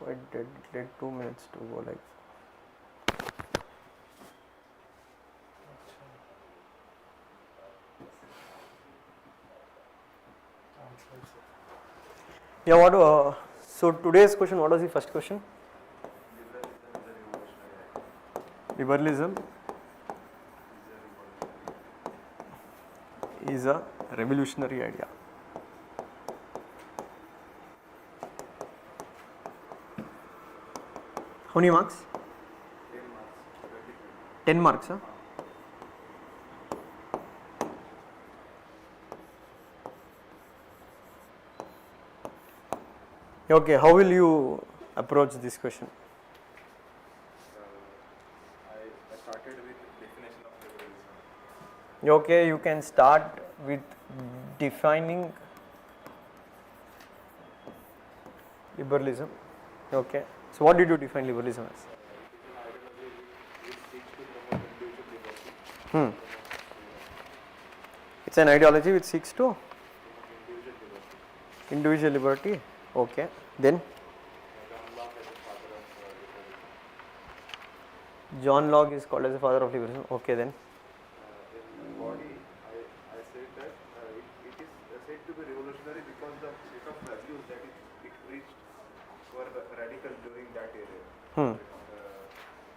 Why did it take 2 minutes to go like? Yeah, what? So today's question, what was the first question? Liberalism is a revolutionary idea. How many marks? 10 marks. Huh? Okay, how will you approach this question? I started with definition of liberalism. Okay, you can start with defining liberalism. Okay, so what did you define liberalism as? It is an ideology which seeks to It's an ideology which seeks to promote individual liberty. Okay, then John Locke is called as the father of liberalism. John Locke is called as the father of liberalism. Okay, then In body, I said that it is said to be revolutionary because the set of values that it preached were radical during that era.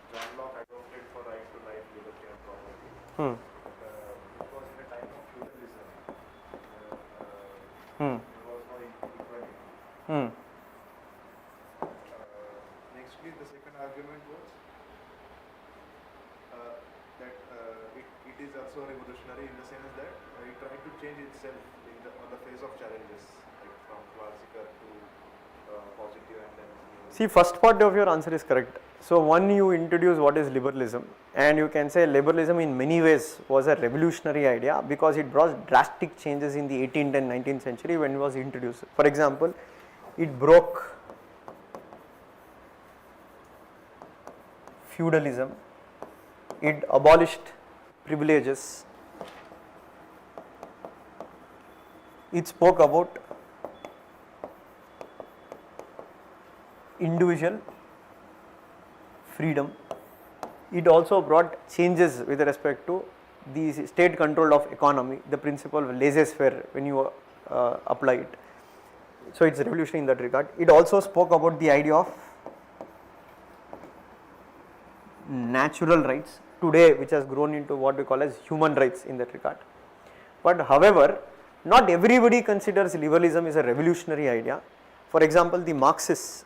John Locke advocated for right to life, liberty and property. It was in a time of feudalism. There was no equality. Nextly, the second argument was that it is also revolutionary in the sense that it tried to change itself on the face of challenges, like from classical to positive and then. see, first part of your answer is correct. So one, you introduce what is liberalism, and you can say liberalism in many ways was a revolutionary idea because it brought drastic changes in the 18th and 19th century when it was introduced. For example, it broke feudalism, it abolished privileges, it spoke about individual freedom, it also brought changes with respect to the state control of economy, the principle of laissez-faire when you apply it. So it's revolutionary in that regard. It also spoke about the idea of natural rights today, which has grown into what we call as human rights in that regard. But however, not everybody considers liberalism is a revolutionary idea. For example, the Marxists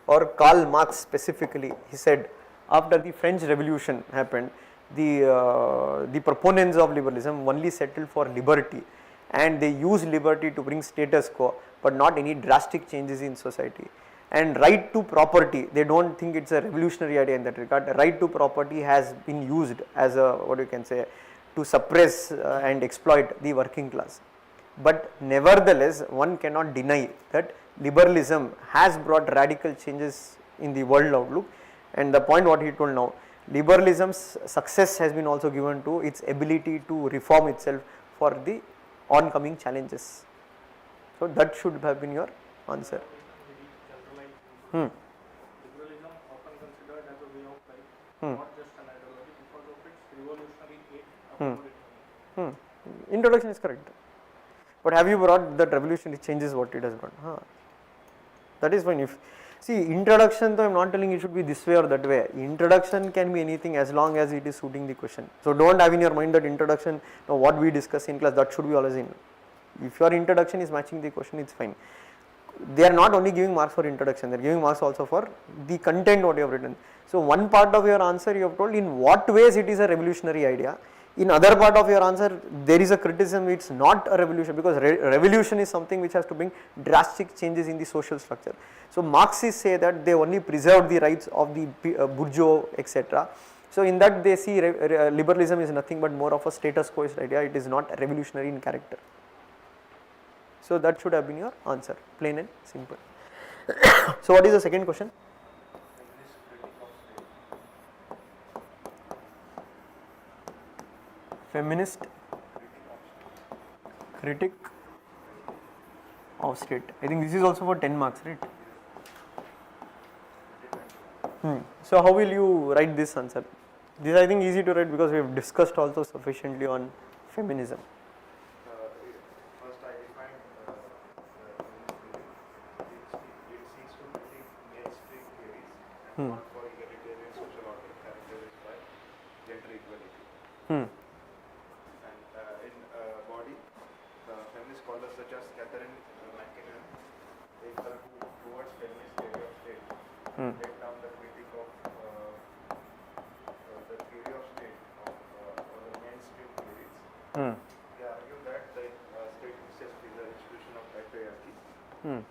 or Karl Marx specifically, he said after the French Revolution happened, the proponents of liberalism only settled for liberty, and they used liberty to bring status quo, but not any drastic changes in society. And right to property, they don't think it's a revolutionary idea in that regard. Right to property has been used as a, what you can say, to suppress and exploit the working class. But nevertheless, one cannot deny that liberalism has brought radical changes in the world outlook. And the point what he told now, liberalism's success has been also given to its ability to reform itself for the oncoming challenges. So that should have been your answer. Liberalism often considered as a way of life, not just an ideology, because of its revolutionary aid. Introduction is correct. But have you brought that revolutionary changes what it has brought? That is fine. If see, introduction, though I am not telling it should be this way or that way. Introduction can be anything as long as it is suiting the question. So don't have in your mind that introduction, what we discuss in class, that should be always in. If your introduction is matching the question, it's fine. They are not only giving marks for introduction, they are giving marks also for the content what you have written. So one part of your answer you have told in what ways it is a revolutionary idea. In other part of your answer there is a criticism, it's not a revolution, because revolution is something which has to bring drastic changes in the social structure. So Marxists say that they only preserve the rights of the bourgeois, etc. So in that they see liberalism is nothing but more of a status quo idea, it is not revolutionary in character. So that should have been your answer, plain and simple. So what is the second question? Feminist critique of state. I think this is also for 10 marks, right? So how will you write this answer? This I think easy to write because we have discussed also sufficiently on feminism. First, I define it seeks to critique mainstream theories and not for egalitarian social order characterized by gender equality. And in body, feminist scholars such as Catherine McKinnon, in her book towards feminist theory of state, laid down the critique of the theory of state of the mainstream theories. They argue that the state itself is an institution of patriarchy.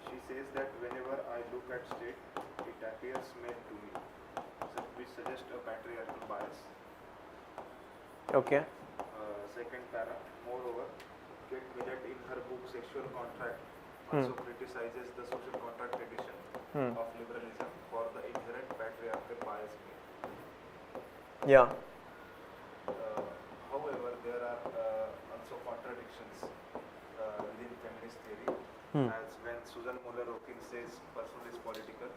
She says that whenever I look at state, it appears male to me, which suggests a patriarchal bias. Okay. Second para, moreover, Kate Millett in her book Sexual Contract also criticizes the social contract tradition of liberalism for the inherent patriarchal bias in it. Yeah. However, there are also contradictions within feminist theory, as when Susan Muller-Okin says personal is political,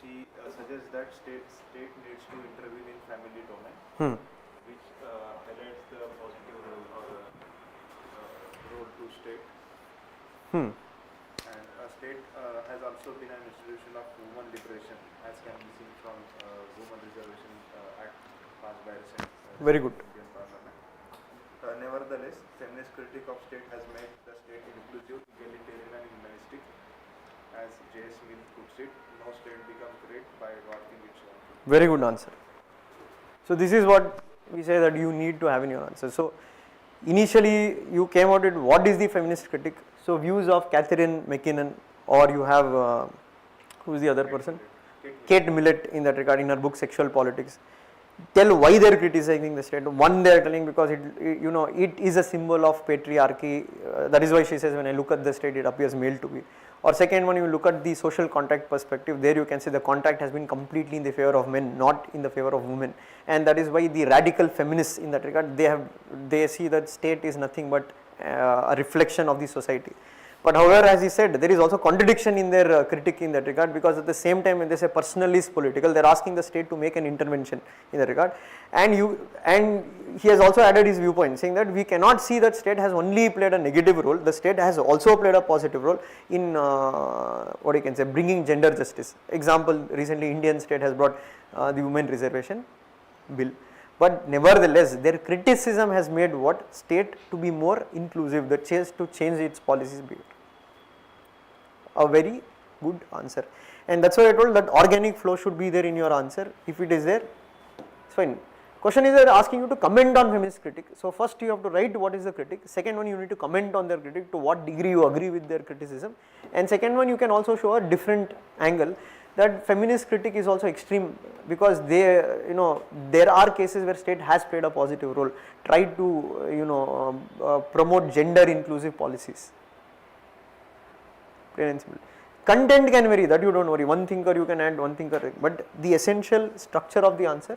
she suggests that state needs to intervene in family domain, which highlights the positive role to state. And state has also been an institution of women liberation, as can be seen from Women Reservation Act passed by recent Very good. Indian Parliament. Nevertheless, feminist critique of state has made the state inclusive, egalitarian and humanistic. As J.S. Mill puts it, no state becomes great by dwarfing its own. Very good answer. So this is what we say that you need to have in your answer. So initially you came out with what is the feminist critique. So views of Catherine McKinnon, or you have who is the other person? Kate Millett in that regard in her book Sexual Politics. Tell why they are criticizing the state. One, they are telling because it is a symbol of patriarchy. That is why she says when I look at the state it appears male to me. Or second one, you look at the social contract perspective, there you can say the contract has been completely in the favor of men, not in the favor of women, and that is why the radical feminists in that regard, they see that state is nothing but a reflection of the society. But however, as he said, there is also contradiction in their critique in that regard, because at the same time when they say personal is political, they are asking the state to make an intervention in that regard. And he has also added his viewpoint, saying that we cannot see that state has only played a negative role, the state has also played a positive role in what you can say, bringing gender justice. Example, recently Indian state has brought the women reservation bill. But nevertheless, their criticism has made what? State to be more inclusive, to change its policies behavior. A very good answer. And that's why I told that organic flow should be there in your answer. If it is there, it's fine. Question is asking you to comment on feminist critique. So first you have to write what is the critique. Second one, you need to comment on their critique, to what degree you agree with their criticism. And second one, you can also show a different angle, that feminist critique is also extreme, because there are cases where state has played a positive role, try to promote gender inclusive policies. Plain and simple. Content can vary, that you don't worry, one thinker you can add, one thinker, but the essential structure of the answer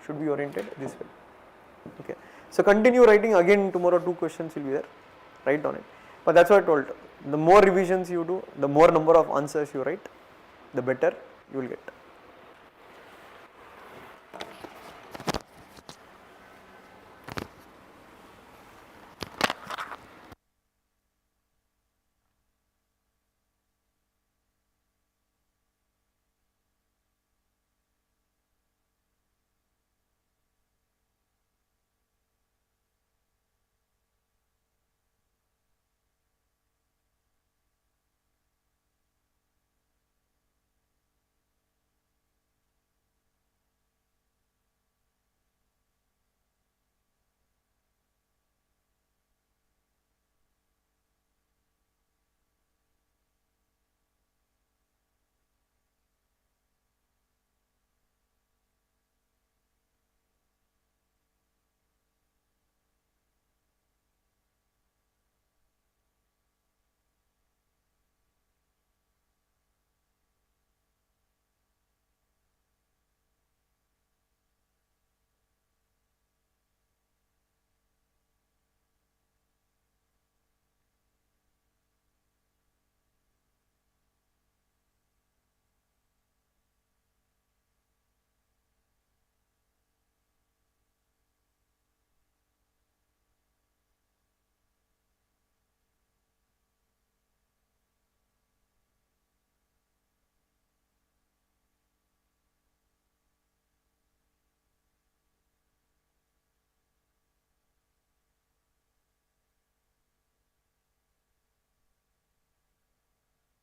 should be oriented this way. Okay. So continue writing, again tomorrow 2 questions will be there, write on it. But that's what I told, the more revisions you do, the more number of answers you write, the better you will get.